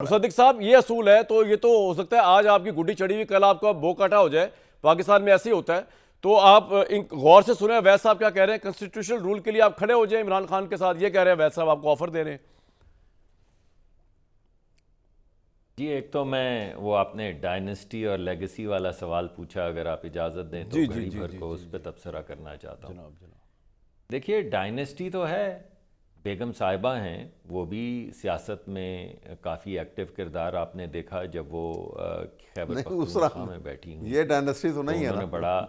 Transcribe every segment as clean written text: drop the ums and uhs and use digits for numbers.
मुसद्दिक साहब, ये असूल है तो ये तो हो सकता है आज आपकी गुड्डी चढ़ी हुई कल आपका बो काटा हो जाए। पाकिस्तान में ऐसे ही होता है। तो आप गौर से सुने वैद साहब क्या कह रहे हैं। कॉन्स्टिट्यूशनल रूल के लिए आप खड़े हो जाए इमरान खान के साथ, ये कह रहे हैं वैद साहब, आपको ऑफर दे रहे हैं। जी, एक तो मैं वो आपने डायनेस्टी और लेगेसी वाला सवाल पूछा, अगर आप इजाज़त दें तो जी, जी, घड़ी जी, भर जी, को जी, उस पर तबसरा करना चाहता हूँ। जनाब जनाब देखिए, डायनेस्टी तो है, बेगम साहिबा हैं, वो भी सियासत में काफ़ी एक्टिव किरदार आपने देखा जब वो खैबर नहीं, पख्तूनख्वा में बैठी हुई। ये डायनेस्टी तो नहीं है उन्होंने ना। बड़ा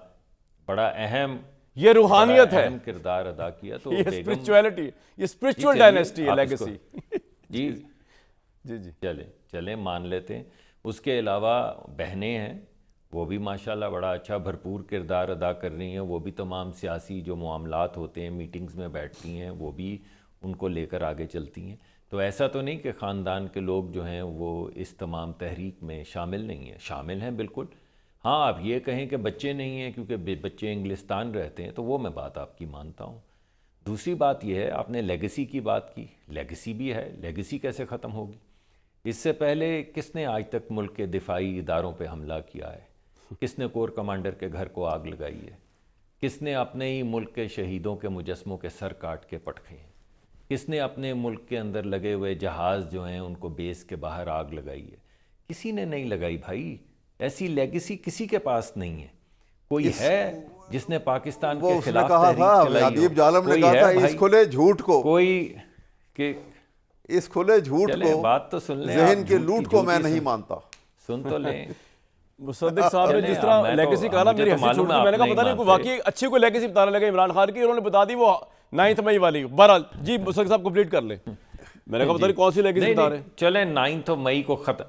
बड़ा अहम ये रूहानियत है, अहम किरदार अदा किया। तो ये बेगम स्पिरिचुअलिटी, ये स्पिरिचुअल चलिए, डायनेस्टी है, आप इसको- लेगेसी। जी जी जी चले चले मान लेते हैं। उसके अलावा बहनें हैं, वो भी माशाल्लाह बड़ा अच्छा भरपूर किरदार अदा कर रही हैं। वो भी तमाम सियासी जो मामलात होते हैं, मीटिंग्स में बैठती हैं, वो भी उनको लेकर आगे चलती हैं। तो ऐसा तो नहीं कि ख़ानदान के लोग जो हैं वो इस तमाम तहरीक में शामिल नहीं हैं, शामिल हैं बिल्कुल। हाँ, आप ये कहें कि बच्चे नहीं हैं क्योंकि बच्चे इंग्लिस्तान रहते हैं, तो वो मैं बात आपकी मानता हूँ। दूसरी बात यह है, आपने लेगेसी की बात की, लेगेसी भी है, लेगेसी कैसे ख़त्म होगी? इससे पहले किसने आज तक मुल्क के दिफाई इदारों पे हमला किया है? किसने कोर कमांडर के घर को आग लगाई है? किसने अपने ही मुल्क के शहीदों के मुजस्मों के सर काट के पटके हैं? किसने अपने मुल्क के अंदर लगे हुए जहाज़ जो हैं उनको बेस के बाहर आग लगाई है? किसी ने नहीं लगाई भाई। ऐसी लेगेसी किसी के पास नहीं है। कोई है जिसने पाकिस्तान वो के उसने खिलाफ कहा तहरीक था, चलाई हो? अदीब जालम ने कोई कहा है था, भाई? इस खुले झूठ को, कोई के इस खुले झूठ चले, को, बात तो सुन लें। जहन आप के झूठ लूट की को मैं झूठी नहीं मानता। सुन तो लें। मुसद्दिक साहब ने चलें, जिस मैं तरह तो- लेगेसी कहा ना, मुझे मेरी तो हंसी मालूम छूट है गई। मैंने आप कहा नहीं पता नहीं कोई मानते। वाकई अच्छी कोई लेगेसी बताने लगे इमरान खान की, उन्होंने बता दी वो 9 मई वाली। बहरहाल जी, मुसद्दिक साहब कंप्लीट कर ले। मैंने कहा पता नहीं कौन सी लेगेसी नहीं बता नहीं, रहे हैं। चलें 9 मई को ख़त्म,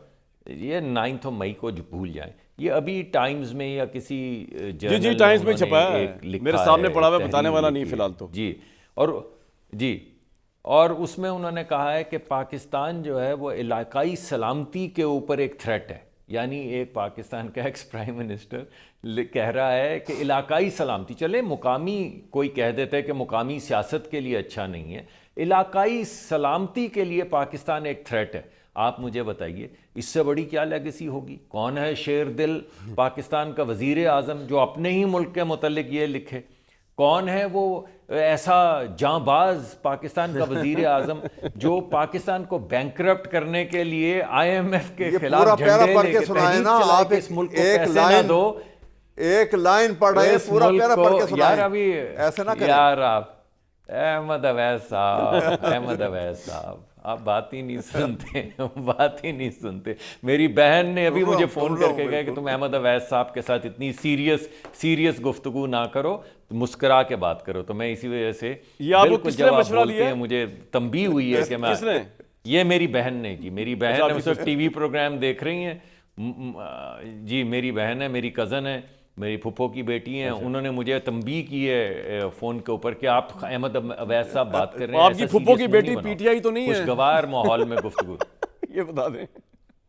ये 9 मई को जो भूल जाएं। ये अभी टाइम्स में या किसी जी जर्नल जी, टाइम्स में उन्होंने छपा है, एक लिखा मेरे सामने है, पड़ा हुआ, एक बताने तहरीर वाला नहीं लिखी है। फिलहाल तो। जी, और उसमें उन्होंने कहा है कि पाकिस्तान जो है वो इलाकाई सलामती के ऊपर एक थ्रेट है। यानी एक पाकिस्तान का एक्स प्राइम मिनिस्टर कह रहा है कि इलाकाई सलामती, चले मुकामी कोई कह देता है कि मुकामी सियासत के लिए अच्छा नहीं है, इलाकाई सलामती के लिए पाकिस्तान एक थ्रेट है। आप मुझे बताइए इससे बड़ी क्या लेगेसी होगी? कौन है शेर दिल पाकिस्तान का वज़ीर आज़म जो अपने ही मुल्क के मुतल्लिक ये लिखे? कौन है वो ऐसा जांबाज पाकिस्तान का वजीर आजम जो पाकिस्तान को बैंकरप्ट करने के लिए IMF के ये खिलाफ पूरा प्यारा झंडे पढ़ लेके के सुनाए तहरीक ना चलाए आप। कि इस मुल्क को एक पैसे ना लाइन, दो। एक लाइन पढ़ रहे हैं, इस पूरा मुल्क प्यारा को पढ़ के सुनाए। यार अभी ऐसे ना करें यार, आप अहमद अवैस साहब, अहमद अवैस साहब, आप बात ही नहीं सुनते, बात ही नहीं सुनते। मेरी बहन ने अभी मुझे फ़ोन करके कहा कि तुम अहमद अवैस साहब के साथ इतनी सीरियस गुफ्तगू ना करो, मुस्करा के बात करो। तो मैं इसी वजह से ये आपको बिल्कुल किसने जब आप मशवरा बोलते लिया हैं मुझे तंबी हुई है कि मैं, किसने? ये मेरी बहन ने जी, मेरी बहन अच्छा, है, उस वक्त TV प्रोग्राम देख रही हैं। जी, मेरी बहन है, मेरी कज़न है, मेरी फुप्पो की बेटी हैं। उन्होंने मुझे तंबी की है फ़ोन के ऊपर कि आप अहमद अवैस साहब बात कर रहे हैं, आपकी ऐसा फुप्पो की serious बेटी नहीं बनाओ। PTI तो नहीं है? खुशगवार माहौल में गुफ्तगू ये बता दें।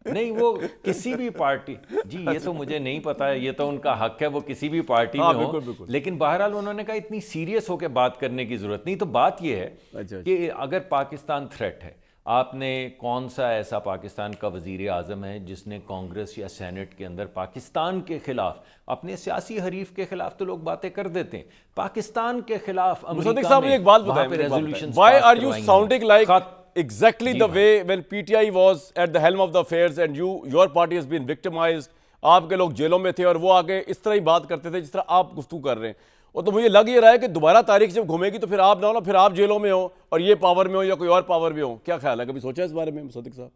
नहीं, वो किसी भी पार्टी, जी ये तो मुझे नहीं पता है, ये तो उनका हक है, वो किसी भी पार्टी हाँ, में बिल्कुल, हो। बिल्कुल। लेकिन बहरहाल उन्होंने कहा इतनी सीरियस होकर बात करने की जरूरत नहीं। तो बात ये है अच्छा। कि अगर पाकिस्तान थ्रेट है, आपने कौन सा ऐसा पाकिस्तान का वजीर आज़म है जिसने कांग्रेस या सेनेट के अंदर पाकिस्तान के खिलाफ, अपने सियासी हरीफ के खिलाफ तो लोग बातें कर देते हैं, पाकिस्तान के खिलाफ मुसद्दिक साहब, मुझे एक बात बताएं, why are you sounding like exactly the way when PTI was at the helm of the affairs and your party has been victimized? आपके लोग जेलों में थे और वो आगे इस तरह ही बात करते थे जिस तरह आप गुफ्तगू कर रहे हैं। और तो मुझे लग ये रहा है कि दोबारा तारीख जब घूमेगी तो फिर आप ना हो ना, फिर आप जेलों में हो और ये पावर में हो या कोई और पावर में हो। क्या ख्याल है, कभी सोचा इस बारे में मुसद्दिक साहब?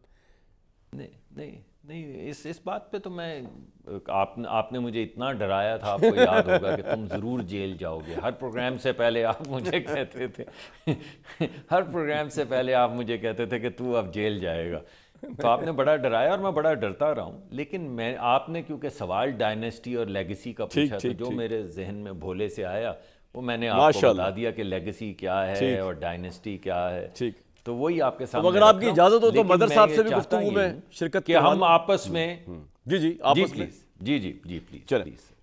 नहीं नहीं नहीं, इस बात पे तो मैं, आपने मुझे इतना डराया था, आपको याद होगा कि तुम ज़रूर जेल जाओगे। हर प्रोग्राम से पहले आप मुझे कहते थे हर प्रोग्राम से पहले आप मुझे कहते थे कि तू अब जेल जाएगा। तो आपने बड़ा डराया और मैं बड़ा डरता रहा हूँ। लेकिन मैं, आपने क्योंकि सवाल डायनेस्टी और लेगेसी का पूछा, तो जो मेरे जहन में भोले से आया वो मैंने आपको बता दिया कि लेगेसी क्या है और डायनेस्टी क्या है। ठीक, तो वही आपके सामने। अगर आपकी इजाजत हो तो लेकिन मदर मैं साहब ये से भी चाहता गुफ्तगू ही में हूँ शिरकत कि हम आपस में, जी जी आपस में, प्लीज, जी प्लीज, चलें। प्लीज।